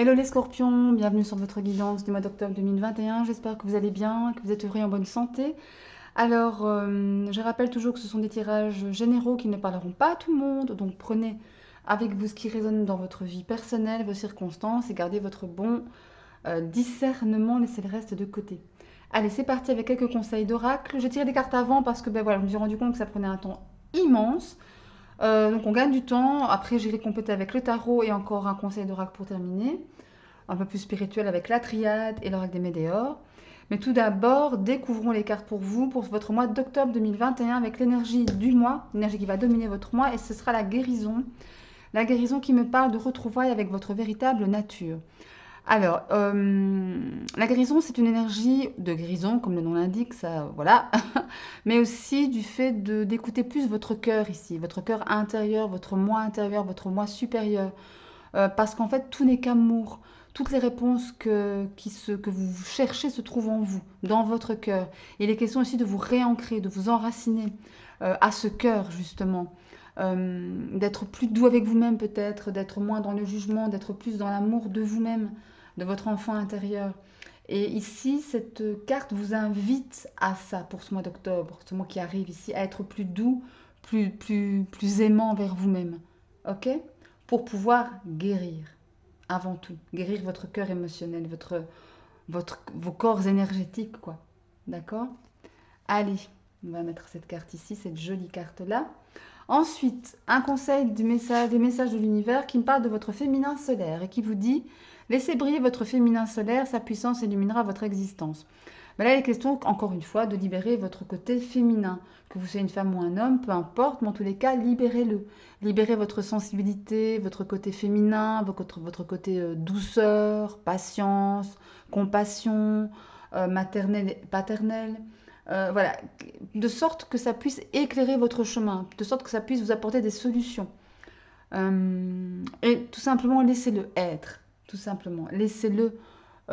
Hello les scorpions, bienvenue sur votre guidance du mois d'octobre 2021. J'espère que vous allez bien, que vous êtes heureux et en bonne santé. Alors, je rappelle toujours que ce sont des tirages généraux qui ne parleront pas à tout le monde, donc prenez avec vous ce qui résonne dans votre vie personnelle, vos circonstances et gardez votre bon discernement, laissez le reste de côté. Allez, c'est parti avec quelques conseils d'oracle. J'ai tiré des cartes avant parce que voilà, je me suis rendu compte que ça prenait un temps immense. Donc on gagne du temps. Après, j'irai compléter avec le tarot et encore un conseil d'oracle pour terminer. Un peu plus spirituel avec la triade et l'oracle des météores. Mais tout d'abord, découvrons les cartes pour vous, pour votre mois d'octobre 2021, avec l'énergie du mois, l'énergie qui va dominer votre mois, et ce sera la guérison. La guérison qui me parle de retrouvailles avec votre véritable nature. Alors, la guérison, c'est une énergie de guérison, comme le nom l'indique, ça, voilà, mais aussi du fait d'écouter plus votre cœur ici, votre cœur intérieur, votre moi supérieur. Parce qu'en fait, tout n'est qu'amour. Toutes les réponses que vous cherchez se trouvent en vous, dans votre cœur. Il est question aussi de vous réancrer, de vous enraciner à ce cœur, justement. D'être plus doux avec vous-même peut-être, d'être moins dans le jugement, d'être plus dans l'amour de vous-même, de votre enfant intérieur. Et ici, cette carte vous invite à ça pour ce mois d'octobre, ce mois qui arrive ici, à être plus doux, plus aimant envers vous-même. Ok? Pour pouvoir guérir, avant tout. Guérir votre cœur émotionnel, vos corps énergétiques, quoi. D'accord? Allez, on va mettre cette carte ici, cette jolie carte-là. Ensuite, un conseil des messages de l'univers qui me parle de votre féminin solaire et qui vous dit: laissez briller votre féminin solaire, sa puissance illuminera votre existence. Mais là, il est question, encore une fois, de libérer votre côté féminin. Que vous soyez une femme ou un homme, peu importe, mais en tous les cas, libérez-le. Libérez votre sensibilité, votre côté féminin, votre côté douceur, patience, compassion, maternelle et paternelle. Voilà, de sorte que ça puisse éclairer votre chemin, de sorte que ça puisse vous apporter des solutions. Et tout simplement, laissez-le être, tout simplement. Laissez-le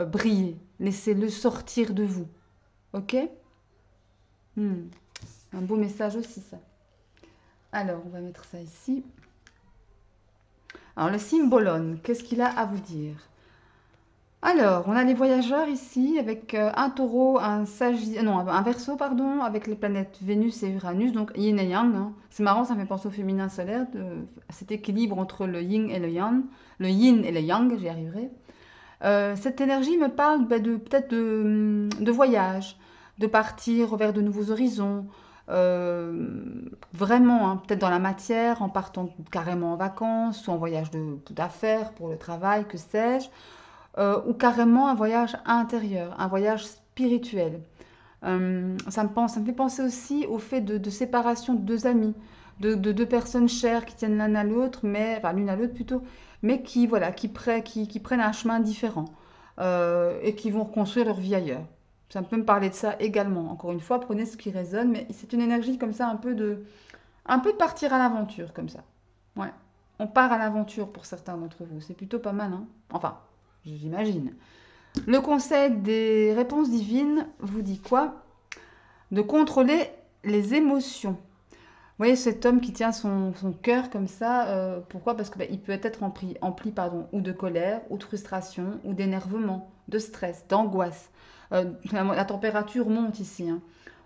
briller, laissez-le sortir de vous. Ok? Hmm. Un beau message aussi, ça. Alors, on va mettre ça ici. Alors, le symbolone, qu'est-ce qu'il a à vous dire? Alors, on a les voyageurs ici avec un taureau, non, un verseau, pardon, avec les planètes Vénus et Uranus, donc yin et yang, hein. C'est marrant, ça me fait penser au féminin solaire, à cet équilibre entre le yin et le yin et le yang, j'y arriverai. Cette énergie me parle de peut-être de voyage, de partir vers de nouveaux horizons, vraiment, hein, peut-être dans la matière, en partant carrément en vacances, ou en voyage d'affaires pour le travail, que sais-je, ou carrément un voyage intérieur, un voyage spirituel. Ça me fait penser aussi au fait de séparation de deux amis, de deux personnes chères qui tiennent l'un à l'autre, mais enfin l'une à l'autre plutôt, mais qui voilà, qui prennent un chemin différent et qui vont reconstruire leur vie ailleurs. Ça peut me parler de ça également. Encore une fois, prenez ce qui résonne, mais c'est une énergie comme ça, un peu de partir à l'aventure comme ça. Ouais, on part à l'aventure pour certains d'entre vous. C'est plutôt pas mal, hein. Enfin, j'imagine. Le conseil des réponses divines vous dit quoi? De contrôler les émotions. Vous voyez cet homme qui tient son cœur comme ça, pourquoi? Parce qu'il peut être empli pardon, ou de colère, ou de frustration, ou d'énervement, de stress, d'angoisse. La température monte ici, hein.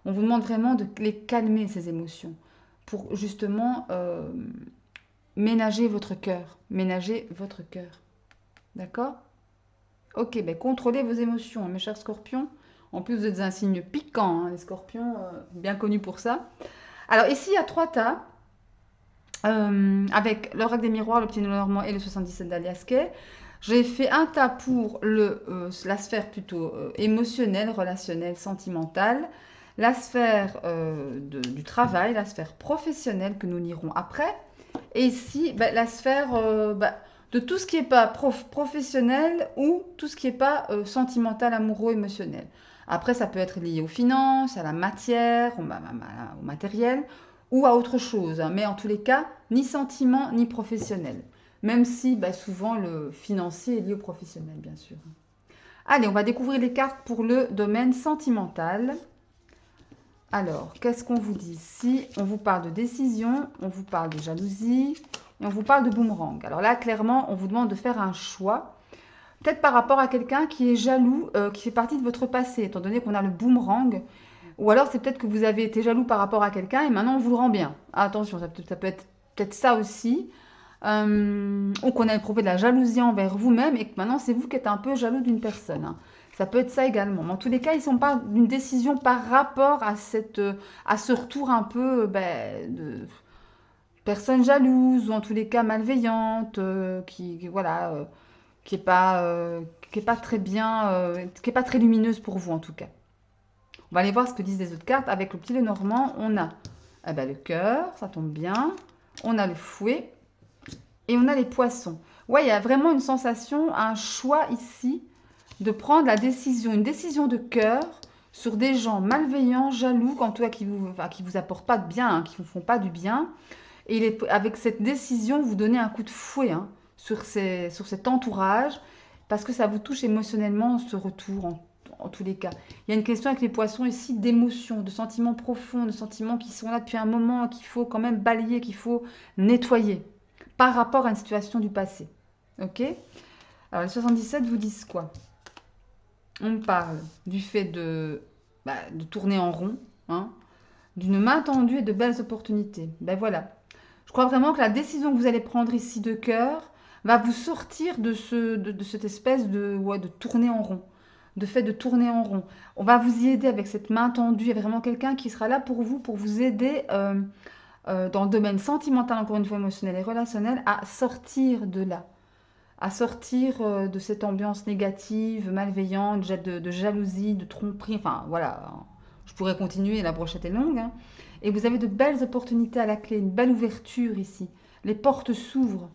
On vous demande vraiment de les calmer, ces émotions, pour justement ménager votre cœur. Ménager votre cœur. D'accord? Ok, ben contrôlez vos émotions, hein, mes chers scorpions. En plus, vous êtes un signe piquant, hein, les scorpions, bien connus pour ça. Alors ici, il y a trois tas, avec l'oracle des miroirs, le petit normand et le 77 d'Aliasquet. J'ai fait un tas pour la sphère plutôt émotionnelle, relationnelle, sentimentale, la sphère du travail, la sphère professionnelle que nous lirons après, et ici, bah, la sphère de tout ce qui n'est pas professionnel ou tout ce qui n'est pas sentimental, amoureux, émotionnel. Après, ça peut être lié aux finances, à la matière, au matériel ou à autre chose, hein. Mais en tous les cas, ni sentiment ni professionnel. Même si bah, souvent le financier est lié au professionnel, bien sûr. Allez, on va découvrir les cartes pour le domaine sentimental. Alors, qu'est-ce qu'on vous dit ici? On vous parle de décision, on vous parle de jalousie et on vous parle de boomerang. Alors là, clairement, on vous demande de faire un choix Peut-être par rapport à quelqu'un qui est jaloux, qui fait partie de votre passé, étant donné qu'on a le boomerang. Ou alors c'est peut-être que vous avez été jaloux par rapport à quelqu'un et maintenant on vous le rend bien. Attention, ça peut être peut-être ça aussi. Ou qu'on a éprouvé de la jalousie envers vous-même et que maintenant c'est vous qui êtes un peu jaloux d'une personne, hein. Ça peut être ça également. Mais en tous les cas, ils sont pas d'une décision par rapport à à ce retour un peu de personne jalouse ou en tous les cas malveillante, voilà, qui est pas très bien, qui est pas très lumineuse pour vous en tout cas. On va aller voir ce que disent les autres cartes. Avec le petit Lenormand, on a le cœur, ça tombe bien. On a le fouet et on a les poissons. Ouais, il y a vraiment une sensation, un choix ici de prendre la décision, une décision de cœur sur des gens malveillants, jaloux, en tout cas qui vous apportent pas de bien, hein, qui vous font pas du bien. Et avec cette décision, vous donnez un coup de fouet, hein, sur cet entourage, parce que ça vous touche émotionnellement, ce retour, en tous les cas. Il y a une question avec les poissons ici d'émotions, de sentiments profonds, de sentiments qui sont là depuis un moment, qu'il faut quand même balayer, qu'il faut nettoyer, par rapport à une situation du passé. Ok? Alors, les 77 vous disent quoi? On parle du fait de tourner en rond, hein, d'une main tendue et de belles opportunités. Ben voilà. Je crois vraiment que la décision que vous allez prendre ici de cœur va vous sortir de cette espèce de tourner en rond, de fait de tourner en rond. On va vous y aider avec cette main tendue. Il y a vraiment quelqu'un qui sera là pour vous aider dans le domaine sentimental, encore une fois émotionnel et relationnel, à sortir de là, à sortir de cette ambiance négative, malveillante, de jalousie, de tromperie. Enfin, voilà, je pourrais continuer, la brochette est longue, hein. Et vous avez de belles opportunités à la clé, une belle ouverture ici. Les portes s'ouvrent.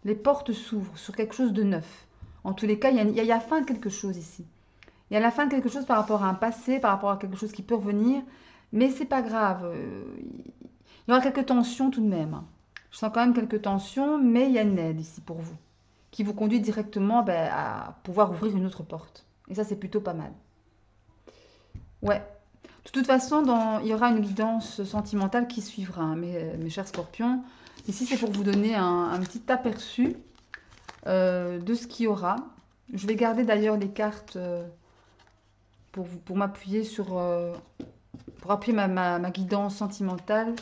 Les portes s'ouvrent sur quelque chose de neuf. En tous les cas, il y a la fin de quelque chose ici. Il y a la fin de quelque chose par rapport à un passé, par rapport à quelque chose qui peut revenir. Mais c'est pas grave. Il y aura quelques tensions tout de même, hein. Je sens quand même quelques tensions, mais il y a une aide ici pour vous, qui vous conduit directement à pouvoir ouvrir une autre porte. Et ça, c'est plutôt pas mal. Ouais. De toute façon, il y aura une guidance sentimentale qui suivra, hein, mes chers scorpions. Ici, c'est pour vous donner un petit aperçu de ce qu'il y aura. Je vais garder d'ailleurs les cartes pour m'appuyer pour appuyer ma guidance sentimentale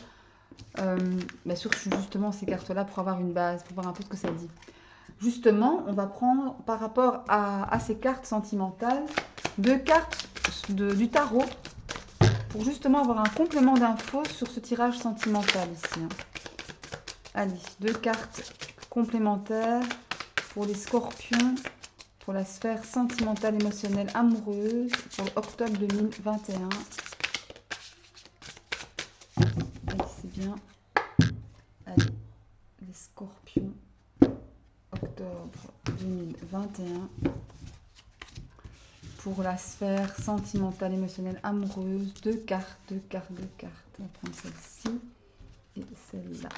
sur justement ces cartes-là pour avoir une base, pour voir un peu ce que ça dit. Justement, on va prendre par rapport à ces cartes sentimentales deux cartes du tarot pour justement avoir un complément d'infos sur ce tirage sentimental ici, hein. Allez, deux cartes complémentaires pour les scorpions, pour la sphère sentimentale, émotionnelle, amoureuse, pour octobre 2021. Allez, c'est bien. Allez, les scorpions, octobre 2021. Pour la sphère sentimentale, émotionnelle, amoureuse, deux cartes. On va prendre celle-ci et celle-là.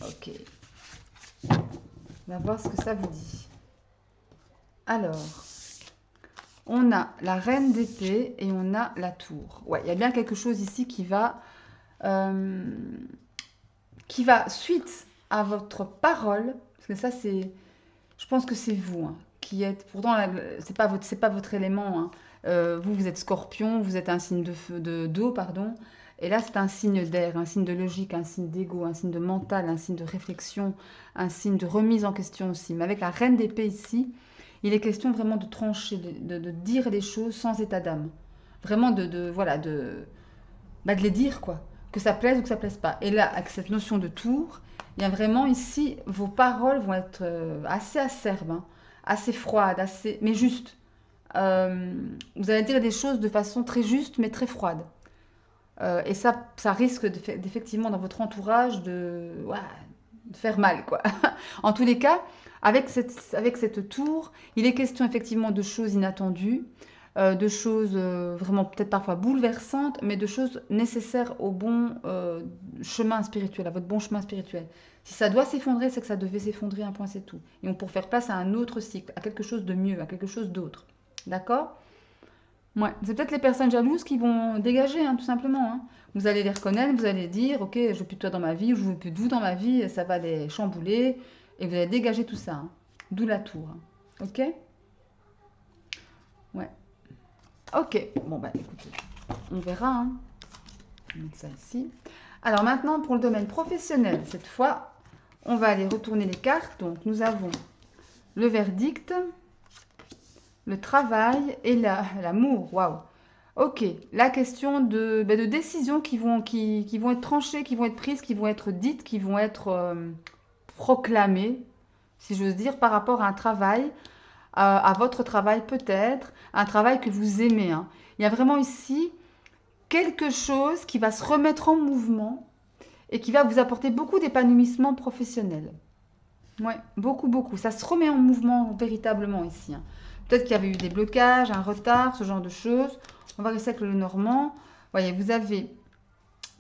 Ok. On va voir ce que ça vous dit. Alors, on a la reine d'épée et on a la tour. Ouais, il y a bien quelque chose ici qui va suite à votre parole, parce que ça c'est, je pense que c'est vous, hein, qui êtes, pourtant c'est pas votre élément, hein. Vous êtes scorpion, vous êtes un signe d'eau, pardon, et là c'est un signe d'air, un signe de logique, un signe d'ego, un signe de mental, un signe de réflexion, un signe de remise en question aussi. Mais avec la reine d'épée ici, il est question vraiment de trancher, de dire les choses sans état d'âme. Vraiment voilà, de les dire, quoi. Que ça plaise ou que ça plaise pas. Et là, avec cette notion de tour, il y a vraiment ici, vos paroles vont être assez acerbes, hein, assez froides, mais justes. Vous allez dire des choses de façon très juste, mais très froide. Et ça risque d'effectivement dans votre entourage ouais, de faire mal, quoi. En tous les cas, avec cette tour, il est question effectivement de choses inattendues, de choses vraiment peut-être parfois bouleversantes, mais de choses nécessaires au bon chemin spirituel, à votre bon chemin spirituel. Si ça doit s'effondrer, c'est que ça devait s'effondrer, un point, c'est tout. Et on pour faire place à un autre cycle, à quelque chose de mieux, à quelque chose d'autre. D'accord? Ouais, c'est peut-être les personnes jalouses qui vont dégager, hein, tout simplement, hein. Vous allez les reconnaître, vous allez dire, ok, je veux plus de toi dans ma vie, ou je veux plus de vous dans ma vie, et ça va les chambouler, et vous allez dégager tout ça, hein. D'où la tour, hein. Ok? Ouais. Ok. Bon, bah écoutez, on verra, hein. Je vais mettre ça ici. Alors maintenant, pour le domaine professionnel, cette fois, on va aller retourner les cartes. Donc, nous avons le verdict, le travail et l'amour. Waouh. Ok, la question de décisions qui vont être tranchées, qui vont être prises, qui vont être dites, qui vont être proclamées, si j'ose dire, par rapport à un travail, à votre travail peut-être, un travail que vous aimez, hein. Il y a vraiment ici quelque chose qui va se remettre en mouvement et qui va vous apporter beaucoup d'épanouissement professionnel. Ouais, beaucoup, beaucoup. Ça se remet en mouvement véritablement ici, hein. Peut-être qu'il y avait eu des blocages, un retard, ce genre de choses. On va rester avec le Normand. Voyez, vous avez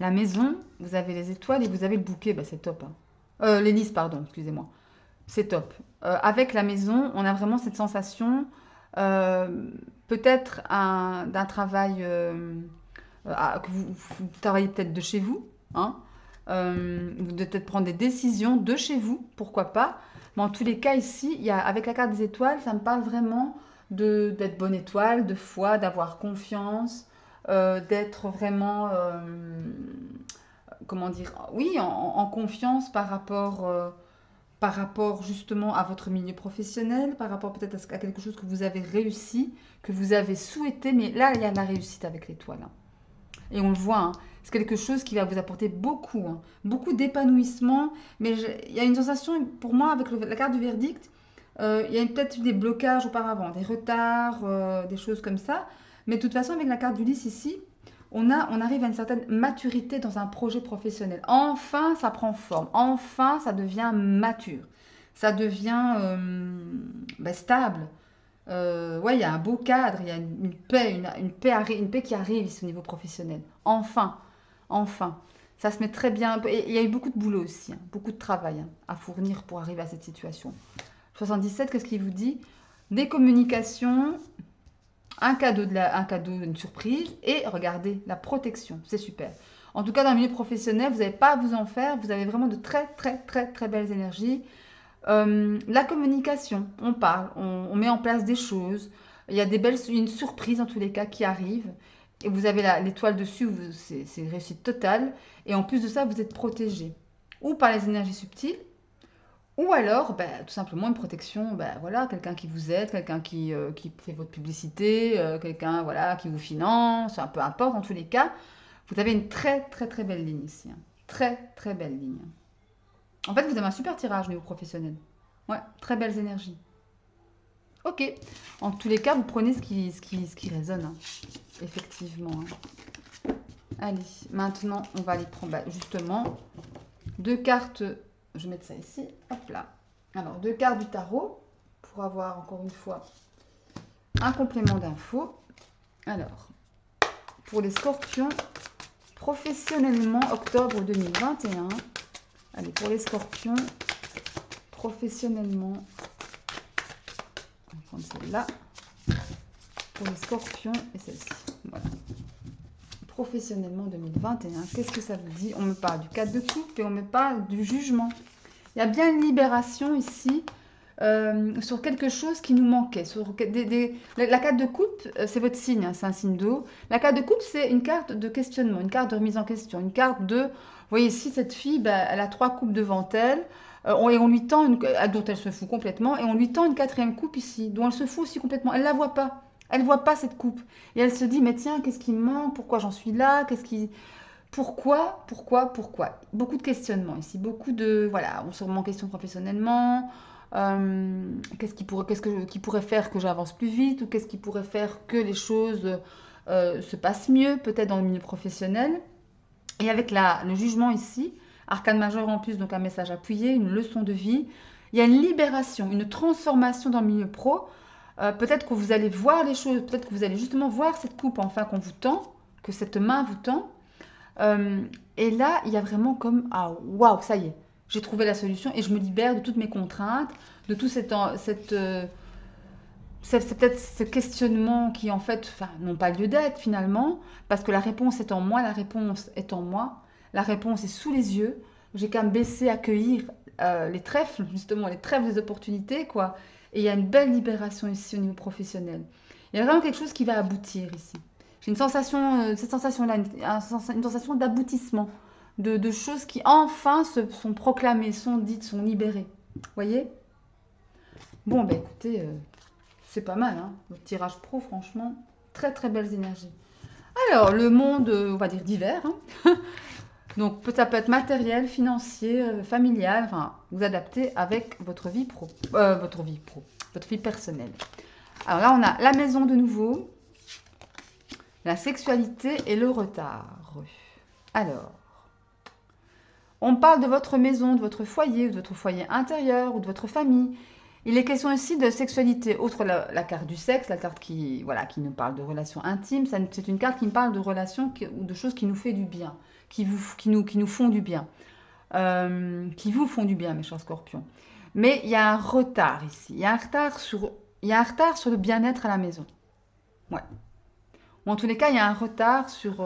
la maison, vous avez les étoiles et vous avez le bouquet. Bah, c'est top, hein. L'hélice, pardon, excusez-moi. C'est top. Avec la maison, on a vraiment cette sensation, euh, peut-être d'un travail que vous travaillez peut-être de chez vous, hein, vous devez peut-être prendre des décisions de chez vous, pourquoi pas. Mais en tous les cas, ici, avec la carte des étoiles, ça me parle vraiment d'être bonne étoile, de foi, d'avoir confiance, d'être vraiment, comment dire, oui, en confiance par rapport justement à votre milieu professionnel, par rapport peut-être à quelque chose que vous avez réussi, que vous avez souhaité, mais là, il y a de la réussite avec l'étoile, hein. Et on le voit, hein, c'est quelque chose qui va vous apporter beaucoup, hein, beaucoup d'épanouissement. Mais il y a une sensation, pour moi, avec la carte du verdict, il y a peut-être eu des blocages auparavant, des retards, des choses comme ça. Mais de toute façon, avec la carte du lys ici, on arrive à une certaine maturité dans un projet professionnel. Enfin, ça prend forme. Enfin, ça devient mature. Ça devient stable. Ouais, il y a un beau cadre, il y a une paix, une paix qui arrive ici au niveau professionnel. Enfin, enfin. Ça se met très bien. Et il y a eu beaucoup de boulot aussi, hein, beaucoup de travail, hein, à fournir pour arriver à cette situation. 77, qu'est-ce qu'il vous dit? Des communications, un cadeau, une surprise, et regardez, la protection. C'est super. En tout cas, dans le milieu professionnel, vous n'avez pas à vous en faire. Vous avez vraiment de très, très, très, très belles énergies. La communication, on parle, on met en place des choses. Il y a une surprise en tous les cas qui arrive. Et vous avez l'étoile dessus, c'est une réussite totale. Et en plus de ça, vous êtes protégé. Ou par les énergies subtiles, ou alors tout simplement une protection, voilà, quelqu'un qui vous aide, quelqu'un qui fait votre publicité, quelqu'un voilà, qui vous finance, un peu importe, en tous les cas. Vous avez une très très très belle ligne ici, hein. Très très belle ligne. En fait, vous avez un super tirage au niveau professionnel. Ouais, très belles énergies. Ok. En tous les cas, vous prenez ce qui résonne, hein. Effectivement, hein. Allez, maintenant, on va aller prendre justement deux cartes. Je vais mettre ça ici. Hop là. Alors, deux cartes du tarot pour avoir encore une fois un complément d'infos. Alors, pour les scorpions, professionnellement, octobre 2021. Allez, pour les scorpions, professionnellement, on va prendre celle-là. Pour les scorpions et celle-ci. Voilà. Professionnellement 2021, qu'est-ce que ça vous dit? On me parle du 4 de coupe et on me parle du jugement. Il y a bien une libération ici sur quelque chose qui nous manquait. La carte de coupe, c'est votre signe, hein, c'est un signe d'eau. La carte de coupe, c'est une carte de questionnement, une carte de remise en question, une carte de... Vous voyez ici, cette fille, elle a trois coupes devant elle, et on lui tend dont elle se fout complètement, et on lui tend une quatrième coupe ici, dont elle se fout aussi complètement. Elle ne la voit pas. Elle ne voit pas cette coupe. Et elle se dit, mais tiens, qu'est-ce qui me manque? Pourquoi j'en suis là? Pourquoi? Beaucoup de questionnements ici, beaucoup de... Voilà, on se remet en question professionnellement. Qui pourrait faire que j'avance plus vite ou qu'est-ce qui pourrait faire que les choses se passent mieux, peut-être dans le milieu professionnel. Et avec le jugement ici, arcane majeur en plus, donc un message appuyé, une leçon de vie, il y a une libération, une transformation dans le milieu pro. Peut-être que vous allez voir les choses, peut-être que vous allez justement voir cette coupe enfin qu'on vous tend, que cette main vous tend. Euh, et là, il y a vraiment comme, ah waouh, ça y est, j'ai trouvé la solution et je me libère de toutes mes contraintes, de tout c'est peut-être ce questionnement qui en fait enfin, n'ont pas lieu d'être finalement, parce que la réponse est en moi, la réponse est en moi, la réponse est sous les yeux. J'ai qu'à me baisser, accueillir les trèfles, justement, les trèfles des opportunités, quoi. Et il y a une belle libération ici au niveau professionnel. Il y a vraiment quelque chose qui va aboutir ici. J'ai une sensation, cette sensation-là, une sensation d'aboutissement, de choses qui enfin se sont proclamées, sont dites, sont libérées. Vous voyez? Bon, ben écoutez, c'est pas mal, hein. Votre tirage pro, franchement, très très belles énergies. Alors, le monde, on va dire divers, hein. Donc, ça peut être matériel, financier, familial, enfin, vous adaptez avec votre vie personnelle. Alors là, on a la maison de nouveau, la sexualité et le retard. Alors, on parle de votre maison, de votre foyer, ou de votre foyer intérieur, ou de votre famille. Il est question ici de sexualité, outre la carte du sexe, la carte qui, voilà, qui nous parle de relations intimes. C'est une carte qui me parle de relations ou de choses qui nous font du bien, qui nous font du bien, qui vous font du bien, mes chers scorpions. Mais il y a un retard ici. Il y a un retard sur le bien-être à la maison. Ouais. Ou en tous les cas, il y a un retard sur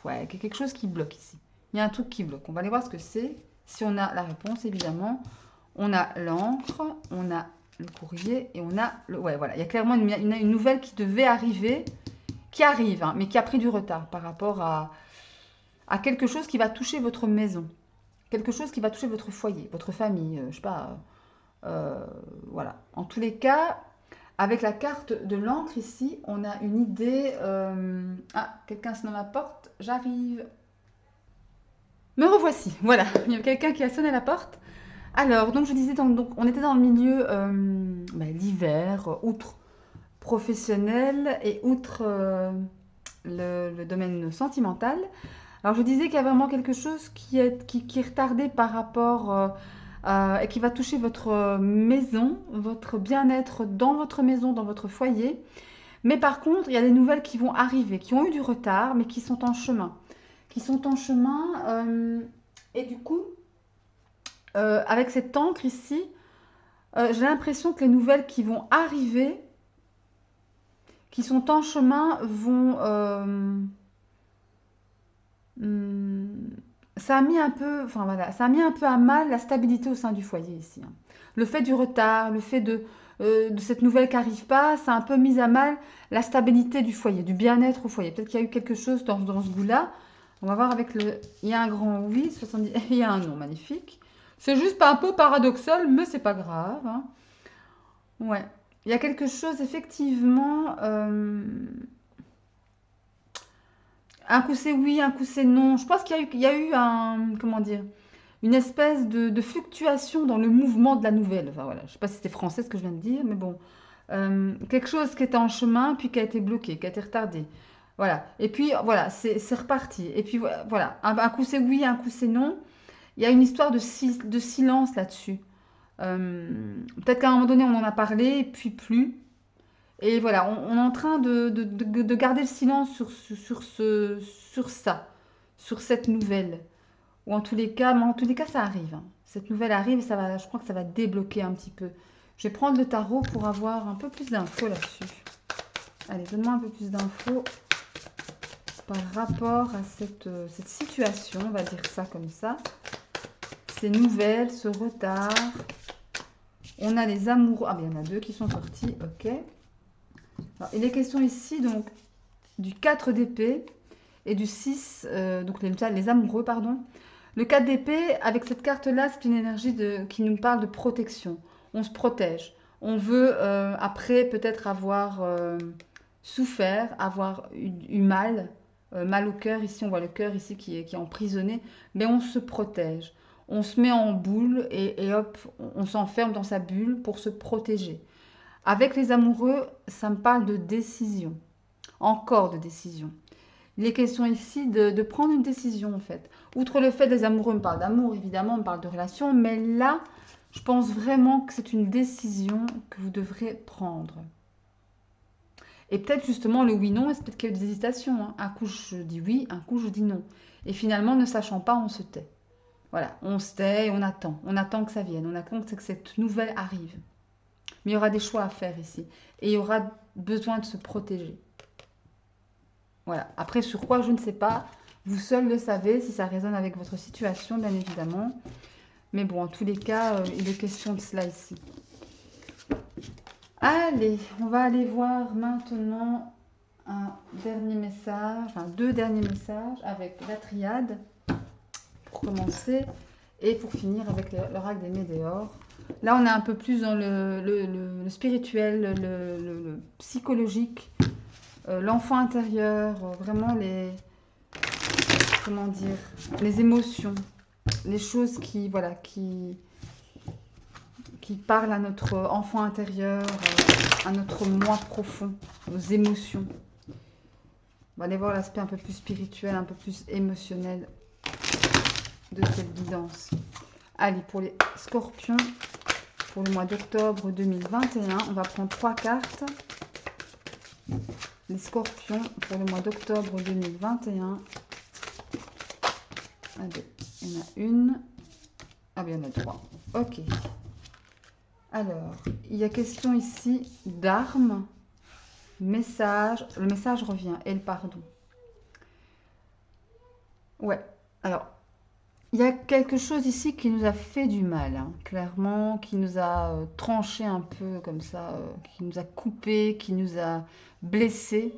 ouais, quelque chose qui bloque ici. Il y a un truc qui bloque. On va aller voir ce que c'est. Si on a la réponse, évidemment. On a l'encre, on a le courrier et on a le... Ouais, voilà. Il y a clairement une nouvelle qui devait arriver, qui arrive, hein, mais qui a pris du retard par rapport à quelque chose qui va toucher votre maison. Quelque chose qui va toucher votre foyer, votre famille, je sais pas. Voilà. En tous les cas, avec la carte de l'encre ici, on a une idée... Ah, quelqu'un sonne à ma porte, j'arrive. Me revoici, voilà. Il y a quelqu'un qui a sonné à la porte. Alors, donc je disais, donc, on était dans le milieu l'hiver, outre professionnel et outre le domaine sentimental. Alors, je disais qu'il y a vraiment quelque chose qui est retardé par rapport et qui va toucher votre maison, votre bien-être dans votre maison, dans votre foyer. Mais par contre, il y a des nouvelles qui vont arriver, qui ont eu du retard, mais qui sont en chemin. Qui sont en chemin. Et du coup, avec cette encre ici, j'ai l'impression que les nouvelles qui vont arriver, qui sont en chemin, vont... ça a mis un peu, enfin voilà, ça a mis un peu à mal la stabilité au sein du foyer ici, hein. Le fait du retard, le fait de cette nouvelle qui n'arrive pas, ça a un peu mis à mal la stabilité du foyer, du bien-être au foyer. Peut-être qu'il y a eu quelque chose dans ce goût-là. On va voir avec le... Il y a un grand oui, 70... il y a un non, magnifique. C'est juste pas un peu paradoxal, mais c'est pas grave, hein. Ouais. Il y a quelque chose, effectivement... Un coup c'est oui, un coup c'est non. Je pense qu'il y a eu un... Comment dire? Une espèce de fluctuation dans le mouvement de la nouvelle. Enfin voilà, je ne sais pas si c'était français ce que je viens de dire, mais bon. Quelque chose qui était en chemin, puis qui a été bloqué, qui a été retardé. Voilà. Et puis voilà, c'est reparti. Et puis voilà, un coup c'est oui, un coup c'est non. Il y a une histoire de silence là-dessus. Peut-être qu'à un moment donné, on en a parlé, et puis plus. Et voilà, on est en train de garder le silence sur ça, sur cette nouvelle. Ou en tous les cas, mais en tous les cas, ça arrive, hein. Cette nouvelle arrive et ça va, je crois que ça va débloquer un petit peu. Je vais prendre le tarot pour avoir un peu plus d'infos là-dessus. Allez, donne-moi un peu plus d'infos par rapport à cette situation, on va dire ça comme ça. Ces nouvelles, ce retard. On a les amoureux. Ah, bien, il y en a deux qui sont sortis, ok. Alors, il est question ici, donc, du 4 d'épée et du 6, donc les amoureux, pardon. Le 4 d'épée, avec cette carte-là, c'est une énergie qui nous parle de protection. On se protège. On veut, après, peut-être avoir souffert, avoir eu mal, mal au cœur. Ici, on voit le cœur ici qui est emprisonné. Mais on se protège. On se met en boule et hop, on s'enferme dans sa bulle pour se protéger. Avec les amoureux, ça me parle de décision. Encore de décision. Il est question ici de prendre une décision en fait. Outre le fait des amoureux, on me parle d'amour évidemment, on me parle de relation, mais là, je pense vraiment que c'est une décision que vous devrez prendre. Et peut-être justement le oui-non, c'est peut-être qu'il y a eu des hésitations, hein. Un coup je dis oui, un coup je dis non. Et finalement, ne sachant pas, on se tait. Voilà, on se tait et on attend. On attend que ça vienne, on attend que cette nouvelle arrive. Mais il y aura des choix à faire ici. Et il y aura besoin de se protéger. Voilà. Après, sur quoi, je ne sais pas. Vous seul le savez, si ça résonne avec votre situation, bien évidemment. Mais bon, en tous les cas, il est question de cela ici. Allez, on va aller voir maintenant un dernier message, enfin deux derniers messages avec la triade pour commencer et pour finir avec l'oracle des météores. Là, on est un peu plus dans le spirituel, le psychologique, l'enfant intérieur, vraiment comment dire, les émotions, les choses qui, voilà, qui parlent à notre enfant intérieur, à notre moi profond, aux émotions. On va aller voir l'aspect un peu plus spirituel, un peu plus émotionnel de cette guidance. Allez, pour les scorpions, pour le mois d'octobre 2021, on va prendre 3 cartes. Les scorpions, pour le mois d'octobre 2021. Allez, il y en a une. Ah bien, il y en a 3. Ok. Alors, il y a question ici d'armes, message. Le message revient, et le pardon. Ouais, alors, il y a quelque chose ici qui nous a fait du mal, hein, clairement, qui nous a tranché un peu comme ça, qui nous a coupé, qui nous a blessé,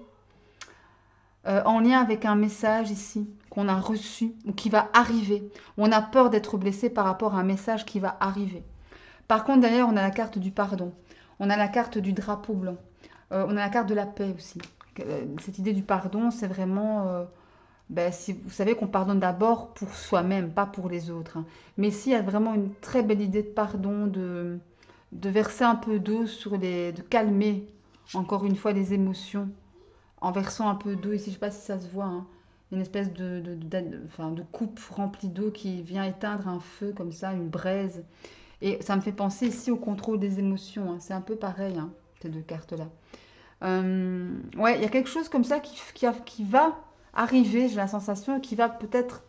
en lien avec un message ici qu'on a reçu ou qui va arriver. On a peur d'être blessé par rapport à un message qui va arriver. Par contre, derrière, on a la carte du pardon. On a la carte du drapeau blanc. On a la carte de la paix aussi. Cette idée du pardon, c'est vraiment... ben, si, vous savez qu'on pardonne d'abord pour soi-même, pas pour les autres, hein. Mais ici, il y a vraiment une très belle idée de pardon, de verser un peu d'eau sur les... de calmer, encore une fois, les émotions. En versant un peu d'eau ici, je ne sais pas si ça se voit, hein. Une espèce enfin, de coupe remplie d'eau qui vient éteindre un feu comme ça, une braise. Et ça me fait penser ici au contrôle des émotions, hein. C'est un peu pareil, hein, ces deux cartes-là. Ouais, il y a quelque chose comme ça qui va arriver, j'ai la sensation, qui va peut-être...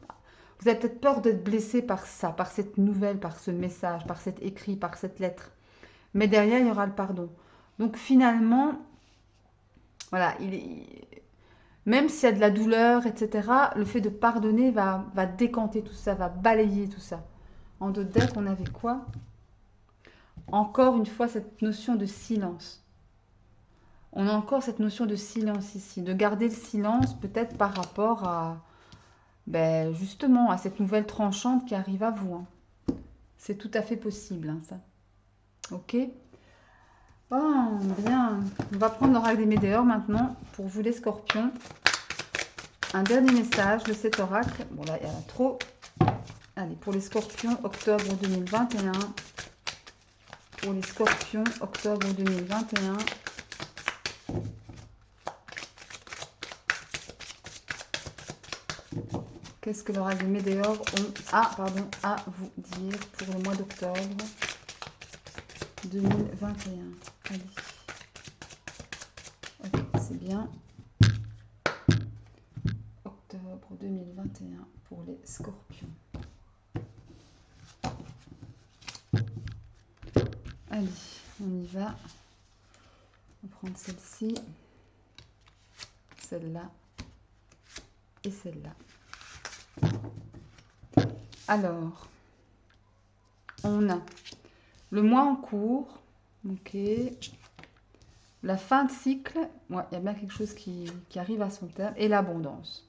Vous avez peut-être peur d'être blessé par ça, par cette nouvelle, par ce message, par cet écrit, par cette lettre. Mais derrière, il y aura le pardon. Donc finalement, voilà, même s'il y a de la douleur, etc., le fait de pardonner va décanter tout ça, va balayer tout ça. En d'autres decks, on avait quoi? Encore une fois, cette notion de silence. On a encore cette notion de silence ici, de garder le silence peut-être par rapport à, ben, justement, à cette nouvelle tranchante qui arrive à vous, hein. C'est tout à fait possible, hein, ça. Ok. Oh, bien. On va prendre l'oracle des météores maintenant pour vous les scorpions. Un dernier message de cet oracle. Bon là, il y en a trop. Allez, pour les scorpions, octobre 2021. Pour les scorpions, octobre 2021. Qu'est-ce que l'oracle des météores à vous dire pour le mois d'octobre 2021? Allez. Ok, c'est bien. Octobre 2021 pour les scorpions. Allez, on y va. On va prendre celle-ci, celle-là et celle-là. Alors, on a le mois en cours, ok. La fin de cycle, ouais, il y a bien quelque chose qui arrive à son terme, et l'abondance.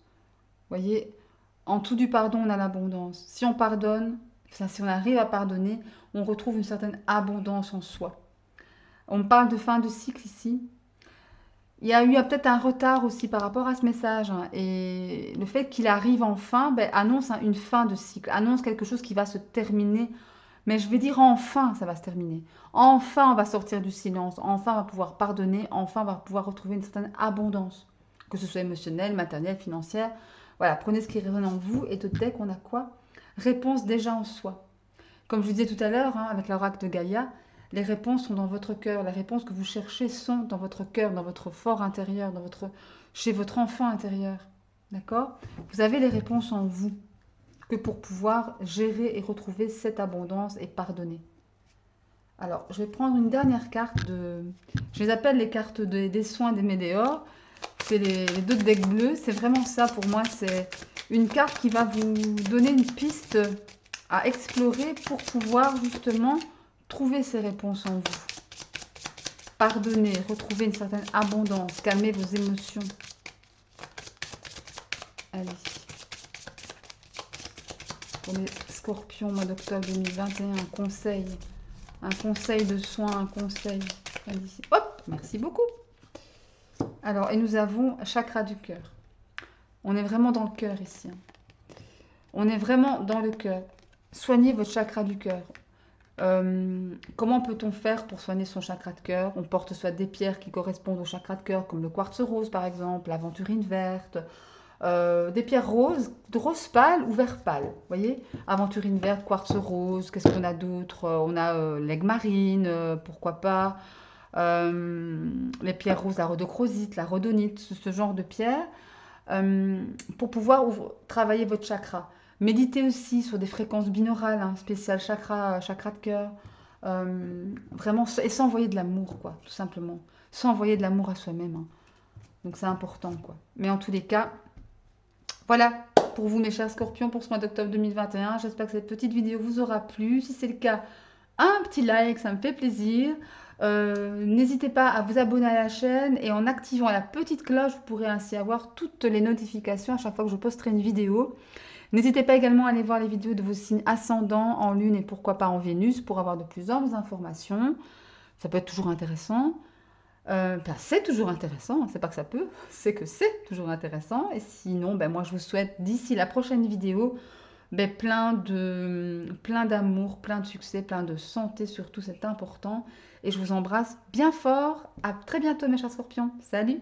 Vous voyez, en tout du pardon, on a l'abondance. Si on pardonne, enfin, si on arrive à pardonner, on retrouve une certaine abondance en soi. On parle de fin de cycle ici. Il y a eu peut-être un retard aussi par rapport à ce message, hein, et le fait qu'il arrive enfin ben, annonce une fin de cycle, annonce quelque chose qui va se terminer. Mais je vais dire enfin, ça va se terminer. Enfin, on va sortir du silence. Enfin, on va pouvoir pardonner. Enfin, on va pouvoir retrouver une certaine abondance, que ce soit émotionnelle, matérielle, financière. Voilà, prenez ce qui résonne en vous. Et de deck, on a quoi? Réponse déjà en soi. Comme je vous disais tout à l'heure, hein, avec l'oracle de Gaïa, les réponses sont dans votre cœur. Les réponses que vous cherchez sont dans votre cœur, dans votre fort intérieur, chez votre enfant intérieur. D'accord? Vous avez les réponses en vous que pour pouvoir gérer et retrouver cette abondance et pardonner. Alors, je vais prendre une dernière carte de... Je les appelle les cartes des soins des météores. C'est les deux decks bleus. C'est vraiment ça pour moi. C'est une carte qui va vous donner une piste à explorer pour pouvoir justement trouver ces réponses en vous. pardonner, retrouver une certaine abondance, calmer vos émotions. Allez. Pour les scorpions, mois d'octobre 2021, un conseil de soin, un conseil. Allez. Hop, merci beaucoup. Alors, et nous avons chakra du cœur. On est vraiment dans le cœur ici. On est vraiment dans le cœur. Soignez votre chakra du cœur. Comment peut-on faire pour soigner son chakra de cœur? On porte soit des pierres qui correspondent au chakra de cœur, comme le quartz rose par exemple, l'aventurine verte, des pierres roses, de rose pâle ou vert pâle, vous voyez? Aventurine verte, quartz rose, qu'est-ce qu'on a d'autre? On a l'aigle marine, pourquoi pas, les pierres roses, la rhodochrosite, la rhodonite, ce genre de pierres, pour pouvoir travailler votre chakra. Méditez aussi sur des fréquences binaurales, hein, spéciales chakra, chakra de cœur. Vraiment, et s'envoyer de l'amour, quoi, tout simplement. S'envoyer de l'amour à soi-même, hein. Donc c'est important, quoi. Mais en tous les cas, voilà pour vous, mes chers scorpions, pour ce mois d'octobre 2021. J'espère que cette petite vidéo vous aura plu. Si c'est le cas, un petit like, ça me fait plaisir. N'hésitez pas à vous abonner à la chaîne et en activant la petite cloche, vous pourrez ainsi avoir toutes les notifications à chaque fois que je posterai une vidéo. N'hésitez pas également à aller voir les vidéos de vos signes ascendants en Lune et pourquoi pas en Vénus pour avoir de plus amples informations. Ça peut être toujours intéressant. C'est toujours intéressant, c'est pas que ça peut, c'est que c'est toujours intéressant. Et sinon, moi je vous souhaite d'ici la prochaine vidéo plein d'amour, plein de succès, plein de santé surtout, c'est important. Et je vous embrasse bien fort. À très bientôt mes chers scorpions. Salut!